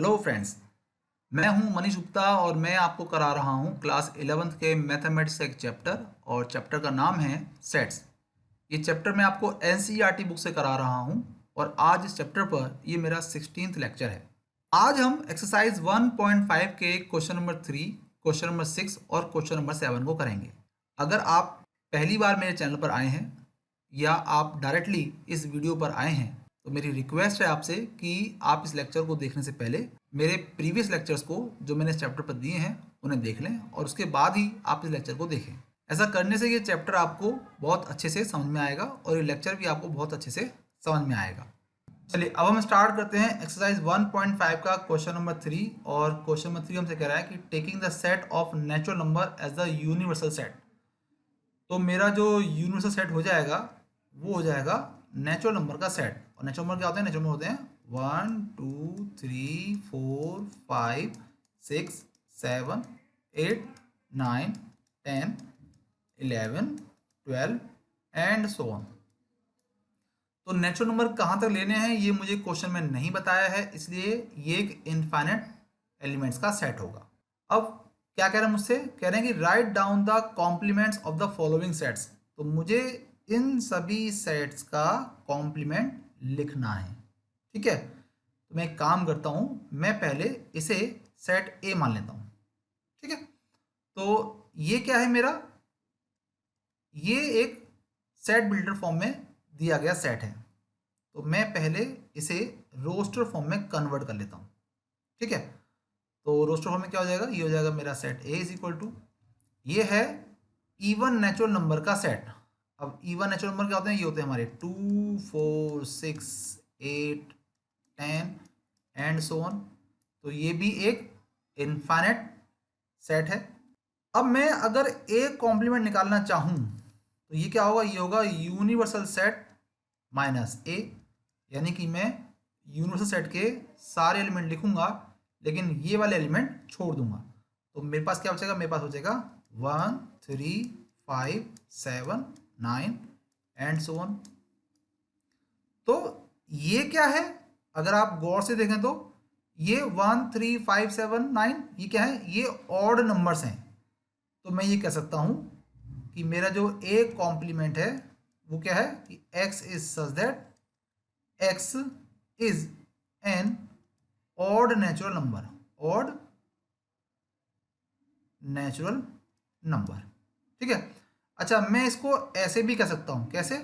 Hello friends. मैं हूं मनीष गुप्ता और मैं आपको करा रहा हूं क्लास 11th के मैथमेटिक्स का एक चैप्टर और चैप्टर का नाम है सेट्स। ये चैप्टर मैं आपको एनसीईआरटी बुक से करा रहा हूं और आज इस चैप्टर पर ये मेरा 16th लेक्चर है। आज हम एक्सरसाइज 1.5 के क्वेश्चन नंबर 3, क्वेश्चन नंबर 6 और क्वेश्चन नंबर 7 को करेंगे। अगर आप पहली बार मेरे चैनल पर आए हैं या आप डायरेक्टली इस वीडियो पर आए हैं तो मेरी रिक्वेस्ट है आपसे कि आप इस लेक्चर को देखने से पहले मेरे प्रीवियस लेक्चर्स को जो मैंने इस चैप्टर पर दिए हैं उन्हें देख लें और उसके बाद ही आप इस लेक्चर को देखें। ऐसा करने से ये चैप्टर आपको बहुत अच्छे से समझ में आएगा और ये लेक्चर भी आपको बहुत अच्छे से समझ में आएगा। चलिए अब हम स्टार्ट करते हैं एक्सरसाइज 1.5 का क्वेश्चन नंबर 3। और क्वेश्चन नंबर 3 हमसे कह रहा है कि taking the set of natural number as the universal set. तो मेरा जो यूनिवर्सल सेट हो जाएगा वो हो जाएगा नेचुरल नंबर का सेट। और नेचुरल नंबर क्या होते हैं? नेचुरल नंबर होते हैं 1 2 3 4 5 6 7 8 9 10 11 12 एंड सो ऑन। तो नेचुरल नंबर कहाँ तक लेने हैं ये मुझे क्वेश्चन में नहीं बताया है, इसलिए ये एक इनफाइनाइट एलिमेंट्स का सेट होगा। अब क्या कह रहे हैं मुझसे? कह रहे हैं कि write down the complements of the following sets. तो मुझे इन सभी सेट्स का कॉम्प्लीमेंट लिखना है। ठीक है, तो मैं एक काम करता हूँ, मैं पहले इसे सेट ए मान लेता हूँ। ठीक है, तो ये क्या है मेरा? ये एक सेट बिल्डर फॉर्म में दिया गया सेट है। तो मैं पहले इसे रोस्टर फॉर्म में कन्वर्ट कर लेता हूँ। ठीक है, तो रोस्टर फॉर्म में क्या हो जाएगा? ये हो जाएगा मेरा set A is equal to, ये है इवन नेचुरल नंबर का सेट। अब इवन नेचुरल नंबर क्या होते हैं? ये होते हैं हमारे 2 4 6 8 10 एंड सो ऑन। तो ये भी एक इनफाइनाइट सेट है। अब मैं अगर ए कॉम्प्लीमेंट निकालना चाहूँ तो ये क्या होगा? ये होगा यूनिवर्सल सेट माइनस ए, यानी कि मैं यूनिवर्सल सेट के सारे एलिमेंट लिखूंगा लेकिन ये वाले एलिमेंट छोड़ दूंगा। तो मेरे पास क्या बचेगा? मेरे पास बचेगा 1 3 5 7 9 एंड सो ऑन। तो ये क्या है? अगर आप गौर से देखें तो ये 1 3 5 7 9 ये क्या है? ये ऑड नंबर्स हैं। तो मैं ये कह सकता हूं कि मेरा जो ए कॉम्प्लीमेंट है वो क्या है कि x is such that x is an odd natural number, odd natural number. ठीक है, अच्छा मैं इसको ऐसे भी कह सकता हूं। कैसे?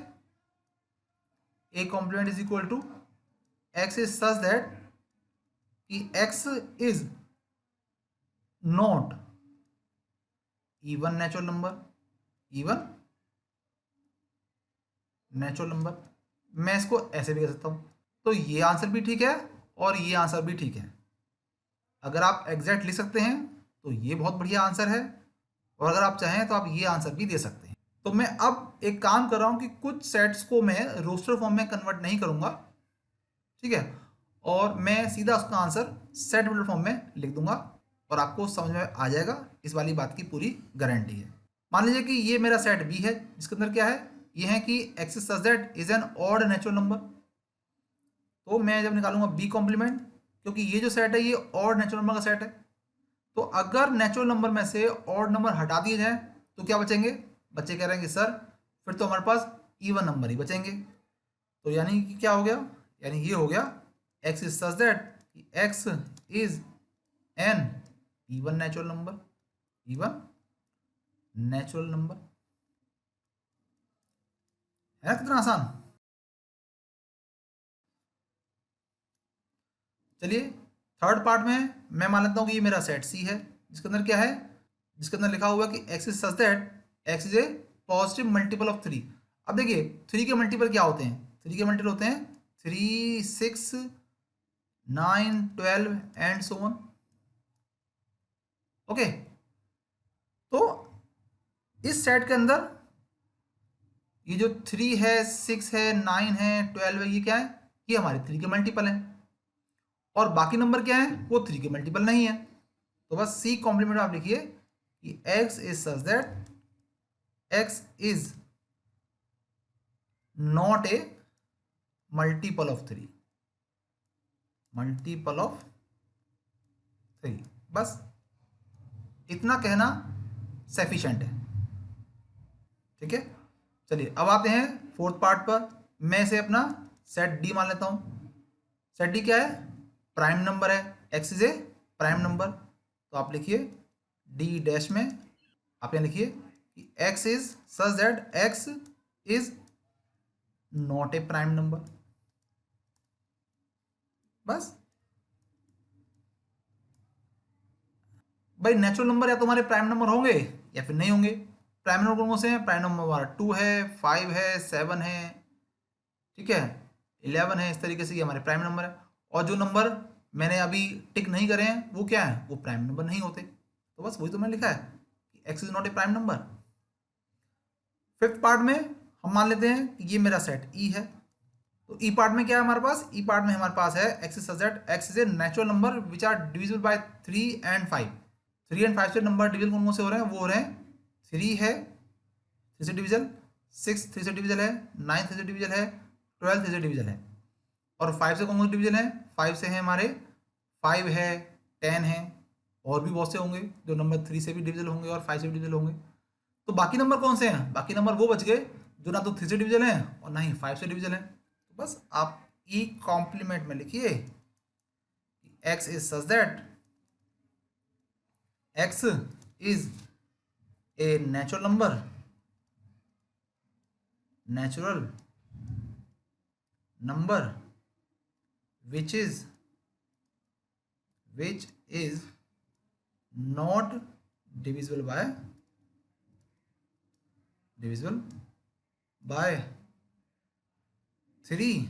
A complement is equal to x is such that कि x is not even natural number, even natural number. मैं इसको ऐसे भी कह सकता हूं। तो ये आंसर भी ठीक है और ये आंसर भी ठीक है। अगर आप एग्जैक्ट लिख सकते हैं तो ये बहुत बढ़िया आंसर है, और अगर आप चाहें तो आप ये आंसर भी दे सकते हैं। तो मैं अब एक काम कर रहा हूं कि कुछ सेट्स को मैं रोस्टर फॉर्म में कन्वर्ट नहीं करूंगा। ठीक है, और मैं सीधा उसका आंसर सेट बिल्डर फॉर्म में लिख दूंगा और आपको समझ में आ जाएगा, इस वाली बात की पूरी गारंटी है। मान लीजिए कि ये मेरा सेट बी है जिसके अंदर क्या है? ये है कि x such that is an odd natural number. तो मैं जब निकालूंगा बी कॉम्प्लीमेंट, क्योंकि ये जो सेट है ये ऑड नेचुरल नंबर का सेट है, तो अगर नेचुरल नंबर में से ऑड नंबर हटा दिए जाए तो क्या बचेंगे? बच्चे कह रहे हैं कि सर फिर तो हमारे पास इवन नंबर ही बचेंगे। तो यानी कि क्या हो गया? यानी ये हो गया x is such that x is an even natural number, even natural number. है ना कितना आसान? चलिए थर्ड पार्ट में मैं मान लेता हूँ कि ये मेरा सेट सी है जिसके अंदर क्या है? जिसके अंदर लिखा हुआ है कि x is such that x is A positive multiple of three. अब देखिए थ्री के मल्टीपल क्या होते हैं? थ्री के मल्टीपल होते हैं 3 6 9 12 एंड सो ऑन। ओके, तो इस सेट के अंदर ये जो 3 है 6 है 9 है 12 है ये क्या है? ये हमारे 3 के मल्टीपल है। और बाकी नंबर क्या है? वो 3 के मल्टीपल नहीं है। तो बस सी कॉम्प्लीमेंट आप लिखिए कि x is such that x is not a multiple of three, multiple of 3। बस इतना कहना सफिशेंट है। ठीक है, चलिए अब आते हैं फोर्थ पार्ट पर। मैं इसे अपना सेट डी मान लेता हूँ। सेट डी क्या है? प्राइम नंबर है, x is A prime number. तो आप लिखिए डी डैश में, आप यहाँ लिखिए कि x is such that x is not a prime number. बस भाई नेचुरल नंबर या तो हमारे प्राइम नंबर होंगे या फिर नहीं होंगे। प्राइम नंबर कौन से हैं? प्राइम नंबर हमारा 2 है, 5 है, 7 है, ठीक है, 11 है। इस तरीके से ये हमारे प्राइम नंबर है। और जो नंबर मैंने अभी टिक नहीं करे हैं वो क्या है? वो प्राइम नंबर नहीं होते। तो बस वही तो मैंने लिखा है कि x is not a prime number. Fifth part में हम मान लेते हैं कि ये मेरा सेट ई है। तो ई पार्ट में क्या है हमारे पास? ई पार्ट में हमारे पास है x is such that x is a natural number which are divisible by 3 and 5। 3 and 5 से नंबर डिविजन कौन कौन से हो रहे हैं? वो हो रहे हैं 3 है 3 से डिविजल, 6 3 से डिविजल है, 9 3 से डिविजल है, 12 3 से डिविजल है। और 5 से कौन कौन से डिविजन है? 5 से है हमारे 5 है, 10 है, और भी बहुत से होंगे जो नंबर 3 से भी डिविजल होंगे और 5 से भी डिविजल होंगे। तो बाकी नंबर कौन से हैं? बाकी नंबर वो बच गए जो ना तो 3 से डिविजल हैं और ना ही 5 से डिविजल हैं। तो बस आप ई कॉम्प्लीमेंट में लिखिए x is such that x is a natural number which is not divisible by 3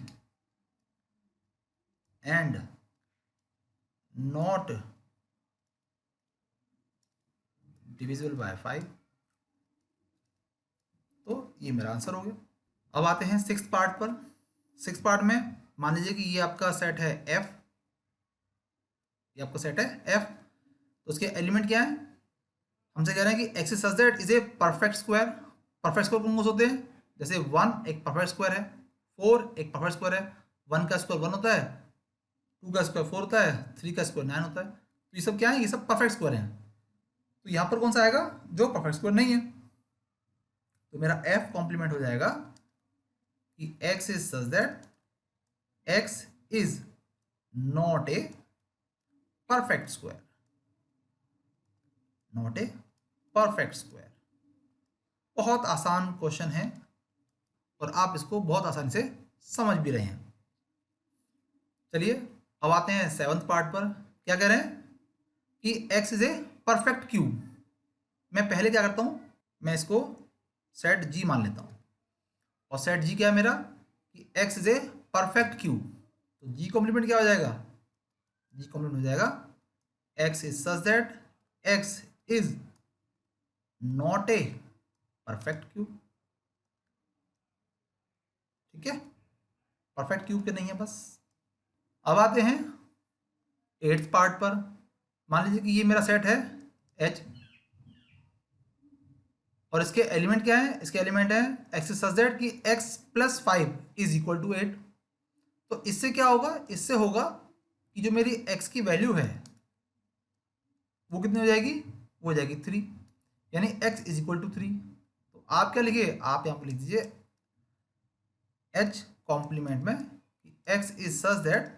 and not divisible by 5। तो ये मेरा आंसर हो गया। अब आते हैं सिक्स्थ पार्ट पर। सिक्स्थ पार्ट में मान लीजिए कि ये आपका सेट है एफ, ये आपका सेट है एफ। तो उसके एलिमेंट क्या है? हमसे कह रहे हैं कि x is such that is a perfect square. Perfect square कौन कौन से होते हैं? जैसे 1 एक परफेक्ट स्क्वायर है, 4 एक परफेक्ट स्क्वायर है, 1 का स्क्वायर 1 होता है, 2 का स्क्वायर 4 होता है, 3 का स्क्वायर 9 होता है। तो ये सब क्या है? ये सब परफेक्ट स्क्वायर हैं। तो यहाँ पर कौन सा आएगा? जो परफेक्ट स्क्वायर नहीं है। तो मेरा एफ कॉम्प्लीमेंट हो जाएगा कि x is such that x is not a perfect square, not a perfect square. बहुत आसान क्वेश्चन है और आप इसको बहुत आसानी से समझ भी रहे हैं। चलिए अब आते हैं सेवंथ पार्ट पर। क्या कह रहे हैं कि x is a perfect cube. मैं पहले क्या करता हूं? मैं इसको सेट g मान लेता हूं। और सेट g क्या है मेरा? कि x is a perfect cube. तो g कॉम्प्लीमेंट क्या हो जाएगा? g कॉम्प्लीमेंट हो जाएगा x is such that x is not a perfect cube. ठीक है, परफेक्ट क्यूब के नहीं है बस। अब आते हैं एट्थ पार्ट पर। मान लीजिए कि ये मेरा सेट है H और इसके एलिमेंट क्या है? इसके एलिमेंट है एक्स सच दैट कि x plus 5 is equal to 8। तो इससे क्या होगा? इससे होगा कि जो मेरी x की वैल्यू है वो कितनी हो जाएगी? वो हो जाएगी 3, यानी x इज इक्वल टू 3। तो आप क्या लिखिए? आप यहाँ पर लिख दीजिए h कॉम्प्लीमेंट में x is such that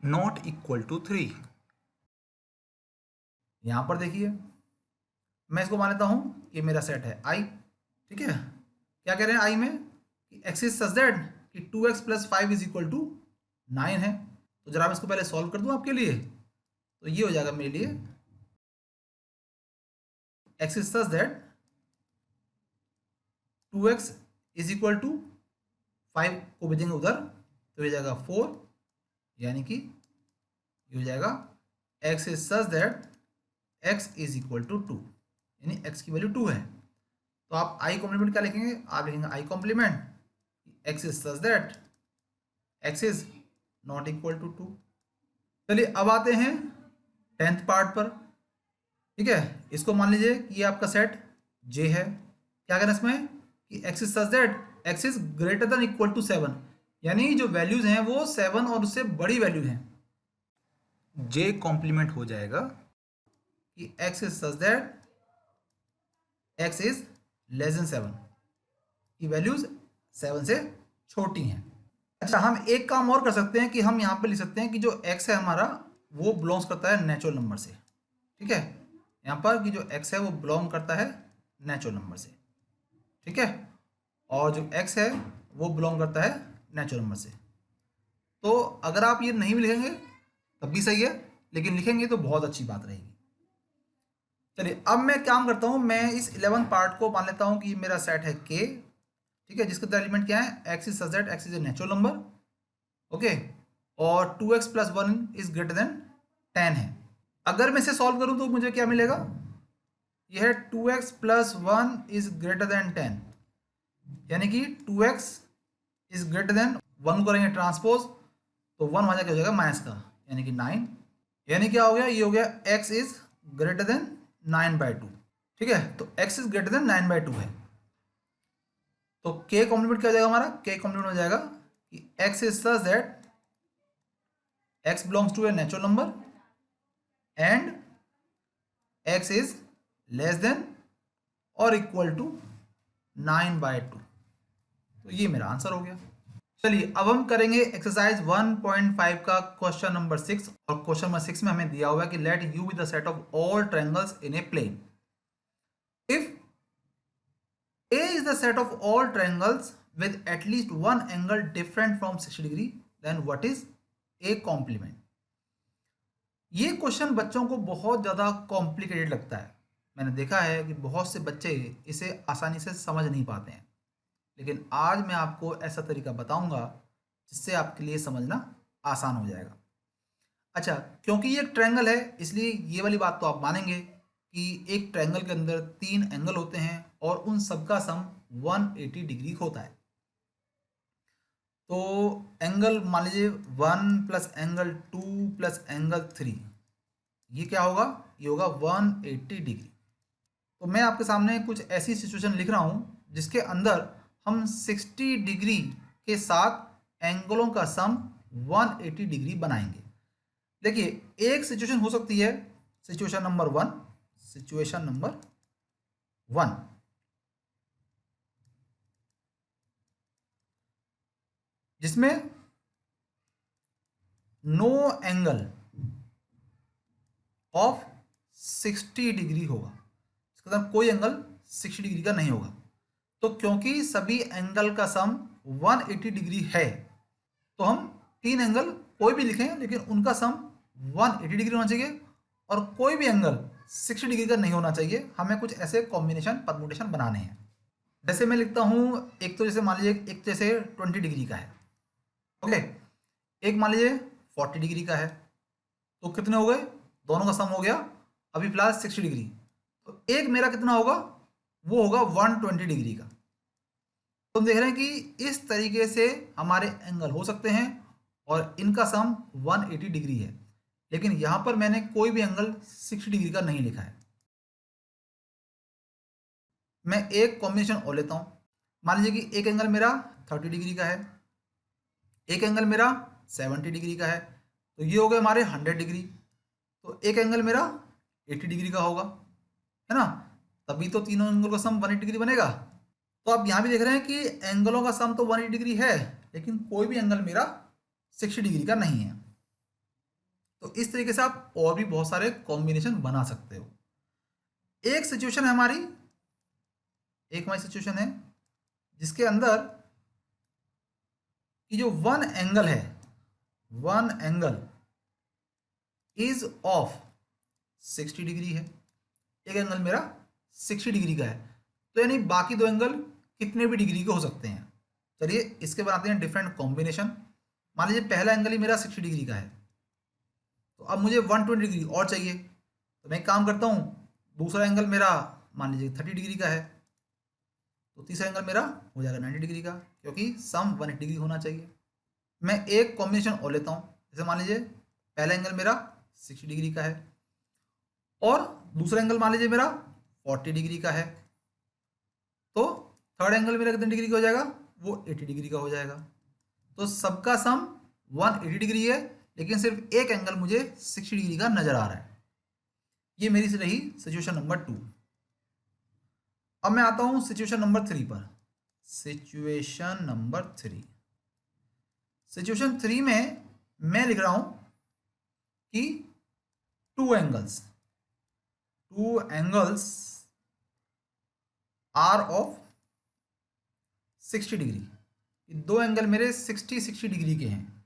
not equal to 3। यहां पर देखिए मैं इसको मान लेता हूं कि मेरा सेट है I। ठीक है, क्या कह रहे हैं I में कि x इज सच दैट कि 2x plus 5 is equal to 9 है। तो जरा मैं इसको पहले सॉल्व कर दूं आपके लिए। तो ये हो जाएगा मेरे लिए x is such that 2x is equal to 5 को भेजेंगे उधर तो ये जाएगा 4, यानी कि ये हो जाएगा x is such that x is equal to 2, यानी x की वैल्यू 2 है। तो आप i कॉम्प्लीमेंट क्या लिखेंगे? आप लिखेंगे i complement x is such that x is not equal to 2। चलिए अब आते हैं 10th पार्ट पर। ठीक है, इसको मान लीजिए कि ये आपका सेट J है। क्या करना इसमें कि x is such that x is greater than equal to 7, यानी जो वैल्यूज हैं वो 7 और उससे बड़ी वैल्यू हैं। जे कॉम्प्लीमेंट हो जाएगा कि x is such that x is less then 7 की वैल्यूज 7 से छोटी हैं। अच्छा, हम एक काम और कर सकते हैं कि हम यहाँ पे लिख सकते हैं कि जो x है हमारा वो बिलोंग्स करता है नेचुरल नंबर से। ठीक है, यहाँ पर कि जो x है वो बिलोंग करता है नेचुरल नंबर से। ठीक है, और जो x है वो बिलोंग करता है नेचुरल नंबर से। तो अगर आप ये नहीं भी लिखेंगे तब भी सही है, लेकिन लिखेंगे तो बहुत अच्छी बात रहेगी। चलिए अब मैं काम करता हूँ, मैं इस 11 पार्ट को मान लेता हूँ कि मेरा सेट है K। ठीक है, जिसके एलिमेंट क्या है, x is such that x is a natural number. Okay, और 2x plus 1 is greater then 10 है। अगर मैं इसे सॉल्व करूँ तो मुझे क्या मिलेगा, यह है 2x plus 1 is greater then 10, यानी कि 2x इज ग्रेटर देन 1 को करेंगे ट्रांसपोज तो 1 वहाँ जाके हो जाएगा माइनस का, यानी कि 9। यानी क्या हो गया, ये हो गया x इज ग्रेटर देन 9/2। ठीक है, तो x इज ग्रेटर देन 9/2 है। तो k कॉम्प्लीमेंट क्या हो जाएगा हमारा, k कॉम्प्लीमेंट हो जाएगा कि x is such that x belongs to a natural number and x is less than और इक्वल टू 9/2। तो ये मेरा आंसर हो गया। चलिए अब हम करेंगे एक्सरसाइज 1.5 का क्वेश्चन नंबर 6। और क्वेश्चन नंबर 6 में हमें दिया हुआ है कि let u be the set of all triangles in a plane. इफ a is the set of all triangles with at least one angle different from 60 degree, then what is a complement? ये question बच्चों को बहुत ज़्यादा complicated लगता है। मैंने देखा है कि बहुत से बच्चे इसे आसानी से समझ नहीं पाते हैं, लेकिन आज मैं आपको ऐसा तरीका बताऊंगा जिससे आपके लिए समझना आसान हो जाएगा। अच्छा, क्योंकि ये एक ट्रायंगल है इसलिए ये वाली बात तो आप मानेंगे कि एक ट्रायंगल के अंदर 3 एंगल होते हैं और उन सबका सम 180 डिग्री होता है। तो एंगल मान लीजिए 1 प्लस एंगल 2 प्लस एंगल 3, ये क्या होगा, ये होगा 180 डिग्री। तो मैं आपके सामने कुछ ऐसी सिचुएशन लिख रहा हूँ जिसके अंदर हम 60 डिग्री के साथ एंगलों का सम 180 डिग्री बनाएंगे। देखिए एक सिचुएशन हो सकती है, सिचुएशन नंबर 1, सिचुएशन नंबर 1, जिसमें नो एंगल ऑफ 60 डिग्री होगा, इसका मतलब कोई एंगल 60 डिग्री का नहीं होगा। तो क्योंकि सभी एंगल का सम 180 डिग्री है तो हम 3 एंगल कोई भी लिखें लेकिन उनका सम 180 डिग्री होना चाहिए और कोई भी एंगल 60 डिग्री का नहीं होना चाहिए। हमें कुछ ऐसे कॉम्बिनेशन परमुटेशन बनाने हैं। जैसे मैं लिखता हूँ, एक तो जैसे मान लीजिए एक जैसे 20 डिग्री का है, ओके, एक मान लीजिए 40 डिग्री का है, तो कितने हो गए, दोनों का सम हो गया अभी फिलहाल 60 डिग्री। तो एक मेरा कितना होगा, वो होगा 120 डिग्री का। तो हम देख रहे हैं कि इस तरीके से हमारे एंगल हो सकते हैं और इनका सम 180 डिग्री है, लेकिन यहां पर मैंने कोई भी एंगल 60 डिग्री का नहीं लिखा है। मैं एक कॉम्बिनेशन और लेता हूं, मान लीजिए कि एक एंगल मेरा 30 डिग्री का है, एक एंगल मेरा 70 डिग्री का है, तो ये हो गए हमारे 100 डिग्री। तो एक एंगल मेरा 80 डिग्री का होगा, है ना, तभी तो तीनों एंगल का सम 180 डिग्री बनेगा। तो आप यहां भी देख रहे हैं कि एंगलों का सम तो 180 डिग्री है लेकिन कोई भी एंगल मेरा 60 डिग्री का नहीं है। तो इस तरीके से आप और भी बहुत सारे कॉम्बिनेशन बना सकते हो। एक सिचुएशन है हमारी, एक हमारी सिचुएशन है जिसके अंदर कि जो वन एंगल है, one angle is of 60 degree है, एक एंगल मेरा 60 डिग्री का है, तो यानी बाकी दो एंगल कितने भी डिग्री के हो सकते हैं। चलिए इसके बनाते हैं डिफरेंट कॉम्बिनेशन। मान लीजिए पहला एंगल ही मेरा 60 डिग्री का है, तो अब मुझे 120 डिग्री और चाहिए, तो मैं एक काम करता हूँ, दूसरा एंगल मेरा मान लीजिए 30 डिग्री का है, तो तीसरा एंगल मेरा हो जाएगा 90 डिग्री का, क्योंकि सम 180 डिग्री होना चाहिए। मैं एक कॉम्बिनेशन और लेता हूँ, जैसे मान लीजिए पहला एंगल मेरा 60 डिग्री का है और दूसरा एंगल मान लीजिए मेरा 40 डिग्री का है, तो थर्ड एंगल मेरा कितने डिग्री का हो जाएगा, वो 80 डिग्री का हो जाएगा। तो सबका सम 180 डिग्री है, लेकिन सिर्फ एक एंगल मुझे 60 डिग्री का नजर आ रहा है। ये मेरी से रही सिचुएशन नंबर 2। अब मैं आता हूं सिचुएशन नंबर 3 पर। सिचुएशन नंबर 3, सिचुएशन 3 में मैं लिख रहा हूं कि two angles are of 60 degree. ये दो एंगल मेरे 60 डिग्री के हैं।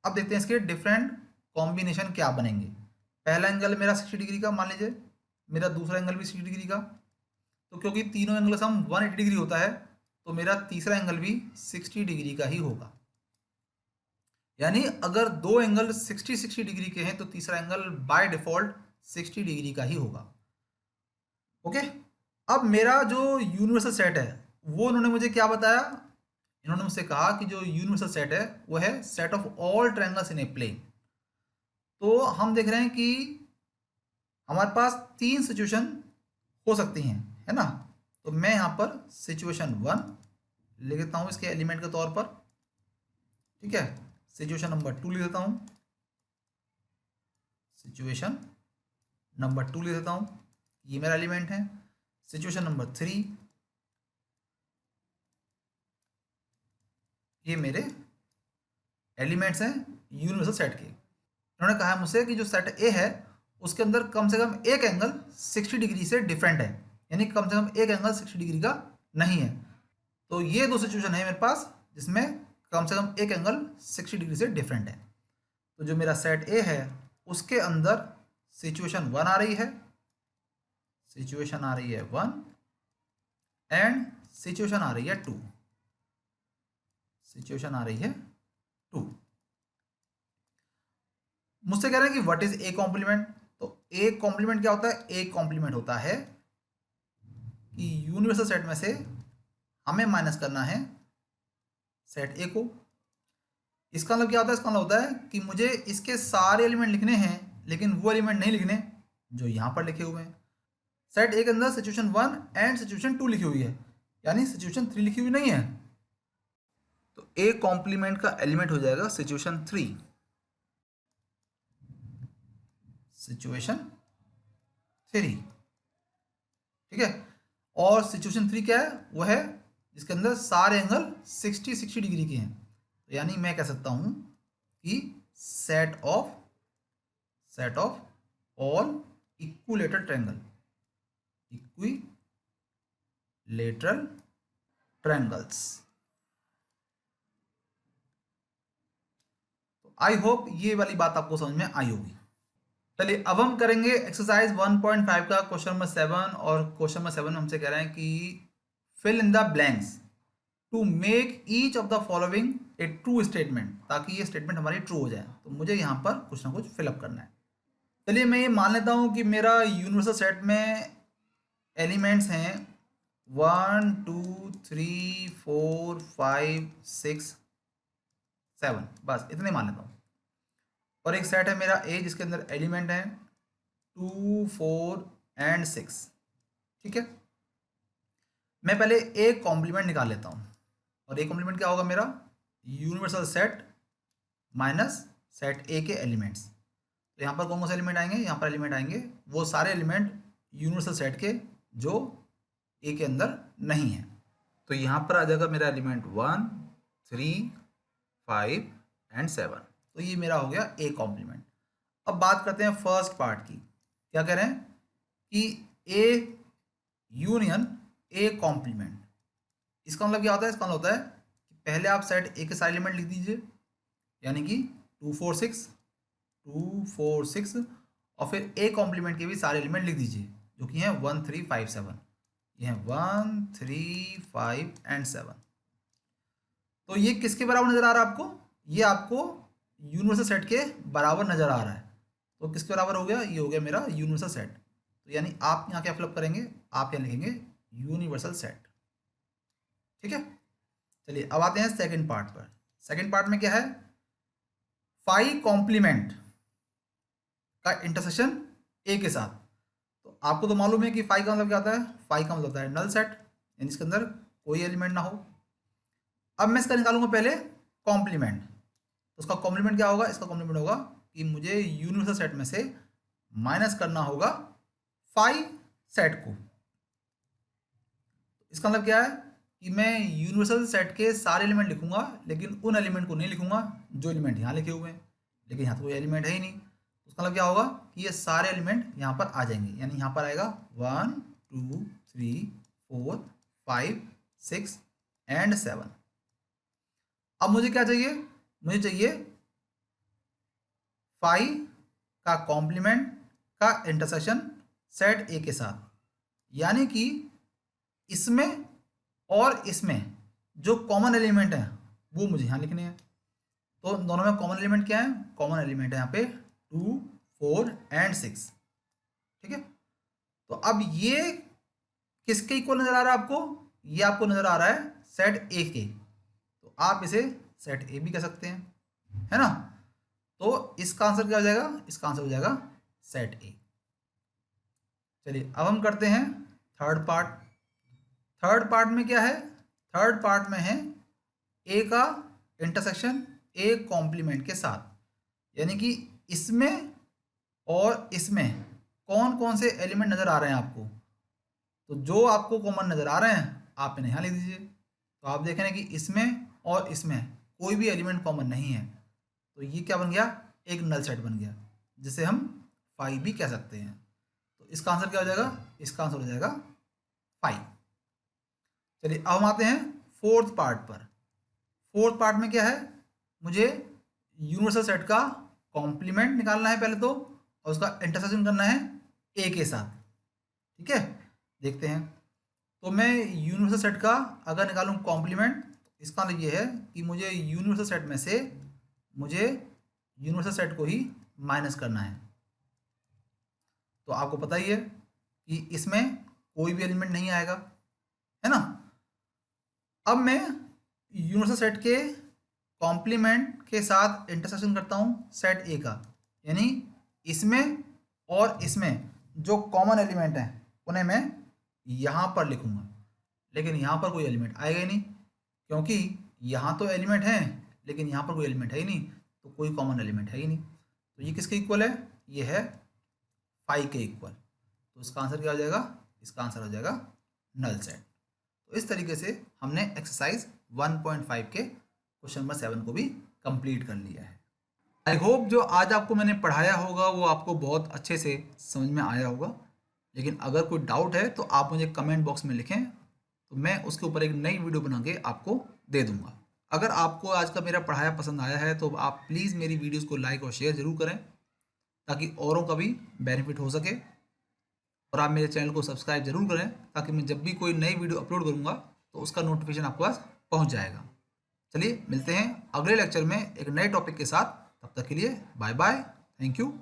अब देखते हैं इसके डिफरेंट कॉम्बिनेशन क्या बनेंगे। पहला एंगल मेरा 60 डिग्री का मान लीजिए, मेरा दूसरा एंगल भी 60 डिग्री का। तो क्योंकि तीनों एंगल का सम 180 डिग्री होता है, तो मेरा तीसरा एंगल भी 60 डिग्री का ही होगा। यानी अगर दो एंगल 60 डिग्री के हैं तो तीसरा एंगल बाय डिफॉल्ट 60 डिग्री का ही होगा। ओके, अब मेरा जो यूनिवर्सल सेट है वो उन्होंने मुझे क्या बताया, इन्होंने मुझसे कहा कि जो यूनिवर्सल सेट है वो है set of all triangles in a plane. तो हम देख रहे हैं कि हमारे पास तीन सिचुएशन हो सकती हैं, है ना। तो मैं यहाँ पर सिचुएशन 1 लिख देता हूँ इसके एलिमेंट के तौर पर, ठीक है। सिचुएशन नंबर 2 लिख देता हूँ, सिचुएशन नंबर 2 लिख देता हूँ, ये मेरा एलिमेंट है। सिचुएशन नंबर 3, ये मेरे एलिमेंट्स हैं यूनिवर्सल सेट के। इन्होंने कहा मुझसे कि जो सेट ए है उसके अंदर कम से कम एक एंगल 60 डिग्री से डिफरेंट है, यानी कम से कम एक एंगल 60 डिग्री का नहीं है। तो ये दो सिचुएशन है मेरे पास जिसमें कम से कम एक एंगल 60 डिग्री से डिफरेंट है। तो जो मेरा सेट ए है उसके अंदर सिचुएशन 1 आ रही है, सिचुएशन आ रही है 1 एंड सिचुएशन आ रही है 2, सिचुएशन आ रही है 2। मुझसे कह रहे हैं कि व्हाट इज ए कॉम्प्लीमेंट। तो ए कॉम्प्लीमेंट क्या होता है, ए कॉम्प्लीमेंट होता है कि यूनिवर्सल सेट में से हमें माइनस करना है सेट ए को। इसका मतलब क्या होता है, इसका मतलब होता है कि मुझे इसके सारे एलिमेंट लिखने हैं लेकिन वो एलिमेंट नहीं लिखने जो यहां पर लिखे हुए हैं। सेट ए के अंदर सिचुएशन 1 एंड सिचुएशन 2 लिखी हुई है, यानी सिचुएशन 3 लिखी हुई नहीं है। तो ए कॉम्प्लीमेंट का एलिमेंट हो जाएगा सिचुएशन 3, सिचुएशन 3, ठीक है। और सिचुएशन 3 क्या है, वो है जिसके अंदर सारे एंगल 60 डिग्री के हैं। तो यानी मैं कह सकता हूं कि set of all equilateral triangle, equilateral triangles. तो आई होप ये वाली बात आपको समझ में आई होगी। चलिए अब हम करेंगे एक्सरसाइज 1.5 का क्वेश्चन नंबर 7। और क्वेश्चन नंबर 7 हमसे कह रहे हैं कि fill in the blanks to make each of the following a true statement, ताकि ये स्टेटमेंट हमारी ट्रू हो जाए। तो मुझे यहाँ पर कुछ ना कुछ फिलअप करना है। चलिए मैं ये मान लेता हूँ कि मेरा यूनिवर्सल सेट में एलिमेंट्स हैं 1 2 3 4 5 6 7, बस इतने मान लेता हूँ। और एक सेट है मेरा ए जिसके अंदर एलिमेंट है 2 4 एंड 6, ठीक है। मैं पहले ए कॉम्प्लीमेंट निकाल लेता हूँ। और ए कॉम्प्लीमेंट क्या होगा मेरा, यूनिवर्सल सेट माइनस सेट ए के एलिमेंट्स। तो यहाँ पर कौन कौन से एलिमेंट आएंगे, यहाँ पर एलिमेंट आएंगे वो सारे एलिमेंट यूनिवर्सल सेट के जो ए के अंदर नहीं है। तो यहाँ पर आ जाएगा मेरा एलिमेंट 1 3 5 एंड 7। तो ये मेरा हो गया ए कॉम्प्लीमेंट। अब बात करते हैं फर्स्ट पार्ट की। क्या कह रहे हैं कि ए यूनियन ए कॉम्प्लीमेंट। इसका मतलब क्या होता है, इसका मतलब होता है कि पहले आप सेट ए के सारे एलिमेंट लिख दीजिए, यानी कि 2 4 6 और फिर ए कॉम्प्लीमेंट के भी सारे एलिमेंट लिख दीजिए जो कि हैं 1 3 5 7। ये हैं 1 3 5 एंड 7। तो ये किसके बराबर नजर आ रहा है आपको, ये आपको यूनिवर्सल सेट के बराबर नजर आ रहा है। तो किसके बराबर हो गया, ये हो गया मेरा यूनिवर्सल सेट। तो यानी आप यहाँ क्या फिलअप करेंगे, आप यहाँ लिखेंगे यूनिवर्सल सेट, ठीक है। चलिए अब आते हैं सेकंड पार्ट पर। सेकंड पार्ट में क्या है, फाई कॉम्प्लीमेंट का इंटरसेक्शन ए के साथ। तो आपको तो मालूम है कि फाई का मतलब क्या होता है, फाई का मतलब होता है नल सेट, यानी इसके अंदर कोई एलिमेंट ना हो। अब मैं इसका निकालूंगा पहले कॉम्प्लीमेंट। उसका कॉम्प्लीमेंट क्या होगा, इसका कॉम्प्लीमेंट होगा कि मुझे यूनिवर्सल सेट में से माइनस करना होगा फाई सेट को। इसका मतलब क्या है कि मैं यूनिवर्सल सेट के सारे एलिमेंट लिखूंगा, लेकिन उन एलिमेंट को नहीं लिखूंगा जो एलिमेंट यहाँ लिखे हुए हैं, लेकिन यहाँ तो कोई एलिमेंट है ही नहीं। उसका मतलब क्या होगा कि ये सारे एलिमेंट यहाँ पर आ जाएंगे, यानी यहाँ पर आएगा 1 2 3 4 5 6 एंड 7। अब मुझे क्या चाहिए, मुझे चाहिए फाई का कॉम्प्लीमेंट का इंटरसेक्शन सेट ए के साथ, यानी कि इसमें और इसमें जो कॉमन एलिमेंट है वो मुझे यहाँ लिखने हैं। तो दोनों में कॉमन एलिमेंट क्या है, कॉमन एलिमेंट है यहाँ पे 2 4 एंड 6। ठीक है, तो अब ये किसके इक्वल नजर आ रहा है आपको, ये आपको नजर आ रहा है सेट ए के, तो आप इसे सेट ए भी कह सकते हैं, है ना। तो इसका आंसर क्या हो जाएगा, इसका आंसर हो जाएगा सेट ए। चलिए अब हम करते हैं थर्ड पार्ट। थर्ड पार्ट में क्या है, थर्ड पार्ट में है ए का इंटरसेक्शन ए कॉम्प्लीमेंट के साथ, यानी कि इसमें और इसमें कौन कौन से एलिमेंट नज़र आ रहे हैं आपको। तो जो आपको कॉमन नज़र आ रहे हैं आप इन्हें यहाँ लिख दीजिए। तो आप देख रहे हैं कि इसमें और इसमें कोई भी एलिमेंट कॉमन नहीं है, तो ये क्या बन गया, एक नल सेट बन गया, जिसे हम फाई भी कह सकते हैं। तो इसका आंसर क्या हो जाएगा, इसका आंसर हो जाएगा फाई। चलिए अब हम आते हैं फोर्थ पार्ट पर। फोर्थ पार्ट में क्या है, मुझे यूनिवर्सल सेट का कॉम्प्लीमेंट निकालना है पहले तो, और उसका इंटरसेक्शन करना है ए के साथ। ठीक है, देखते हैं। तो मैं यूनिवर्सल सेट का अगर निकालूं कॉम्प्लीमेंट, तो इसका मतलब ये है कि मुझे यूनिवर्सल सेट में से मुझे यूनिवर्सल सेट को ही माइनस करना है। तो आपको पता ही है कि इसमें कोई भी एलिमेंट नहीं आएगा, है ना। अब मैं यूनिवर्सल सेट के कॉम्प्लीमेंट के साथ इंटरसेक्शन करता हूँ सेट ए का, यानी इसमें और इसमें जो कॉमन एलिमेंट हैं उन्हें मैं यहाँ पर लिखूँगा, लेकिन यहाँ पर कोई एलिमेंट आएगा ही नहीं, क्योंकि यहाँ तो एलिमेंट हैं लेकिन यहाँ पर कोई एलिमेंट है ही नहीं, तो कोई कॉमन एलिमेंट है ही नहीं। तो ये किसके इक्वल है, ये है फाई के इक्वल। तो इसका आंसर क्या हो जाएगा, इसका आंसर हो जाएगा नल सेट। तो इस तरीके से हमने एक्सरसाइज 1.5 के क्वेश्चन नंबर 7 को भी कंप्लीट कर लिया है। आई होप जो आज आपको मैंने पढ़ाया होगा वो आपको बहुत अच्छे से समझ में आया होगा, लेकिन अगर कोई डाउट है तो आप मुझे कमेंट बॉक्स में लिखें, तो मैं उसके ऊपर एक नई वीडियो बना के आपको दे दूंगा। अगर आपको आज का मेरा पढ़ाया पसंद आया है तो आप प्लीज़ मेरी वीडियोस को लाइक और शेयर ज़रूर करें, ताकि औरों का भी बेनिफिट हो सके। और आप मेरे चैनल को सब्सक्राइब जरूर करें, ताकि मैं जब भी कोई नई वीडियो अपलोड करूँगा तो उसका नोटिफिकेशन आपके पास पहुँच जाएगा। चलिए मिलते हैं अगले लेक्चर में एक नए टॉपिक के साथ, तब तक के लिए बाय बाय, थैंक यू।